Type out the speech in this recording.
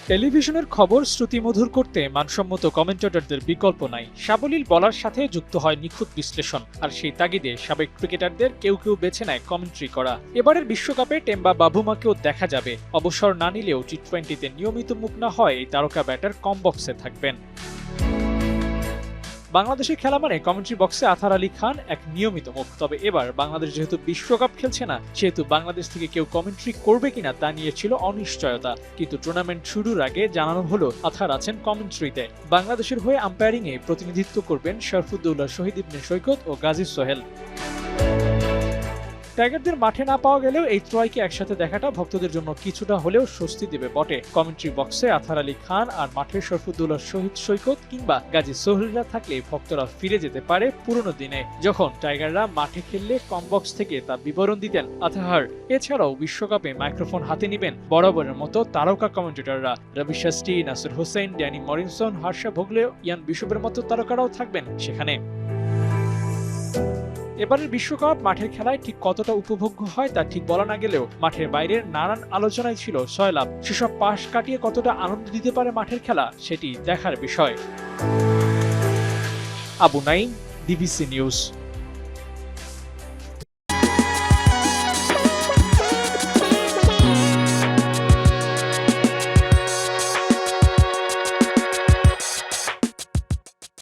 টেলিভিশনের খবর শ্রুতিমধুর করতে মানসম্মত কমেন্টেটরদের বিকল্প নাই। সাবলীল বলার সাথে যুক্ত হয় নিখুঁত বিশ্লেষণ, আর সেই তাগিদে সাবেক ক্রিকেটারদের কেউ কেউ বেছে নেয় কমেন্ট্রি করা। এবারের বিশ্বকাপে টেম্বা বাভুমাকেও দেখা যাবে। অবসর না নিলেও টি-20তে নিয়মিত মুখ না হয় এই তারকা ব্যাটার কম বক্সে থাকবেন। বাংলাদেশের খেলা মানে কমেন্ট্রি বক্সে আথার আলী খান এক নিয়মিত মুখ। তবে এবার বাংলাদেশ যেহেতু বিশ্বকাপ খেলছে না, সেহেতু বাংলাদেশ থেকে কেউ কমেন্ট্রি করবে কিনা তা নিয়ে ছিল অনিশ্চয়তা। কিন্তু টুর্নামেন্ট শুরুর আগে জানানো হলো আথার আছেন কমেন্ট্রিতে। বাংলাদেশের হয়ে আম্পায়ারিংয়ে প্রতিনিধিত্ব করবেন শরফুদ্দৌলা, শহীদ ইবনে সৈকত ও গাজী সোহেল। টাইগারদের মাঠে না পাওয়া গেলেও এই ত্রয়কে একসাথে দেখাটা ভক্তদের জন্য কিছুটা হলেও স্বস্তি দেবে বটে। কমেন্ট্রি বক্সে আথার আলী খান আর মাঠে শরফুদ্দৌলা, শহীদ সৈকত কিংবা গাজী সোহেলরা থাকলে ভক্তরা ফিরে যেতে পারে পুরনো দিনে, যখন টাইগাররা মাঠে খেললে কম বক্স থেকে তা বিবরণ দিতেন আথার। এছাড়াও বিশ্বকাপে মাইক্রোফোন হাতে নিবেন বরাবরের মতো তারকা কমেন্টেটররা। রবি শাস্ত্রী, নাসির হোসেন, ড্যানি মরিনসন, হর্ষা ভোগলে, ইয়ান বিশপের মতো তারকারাও থাকবেন সেখানে। এবারের বিশ্বকাপ মাঠের খেলায় ঠিক কতটা উপভোগ্য হয় তা ঠিক বলা না গেলেও মাঠের বাইরের নানান আলোচনায় ছিল সয়লাভ। সেসব পাশ কাটিয়ে কতটা আনন্দ দিতে পারে মাঠের খেলা, সেটি দেখার বিষয়। Abu Naim, DBC news.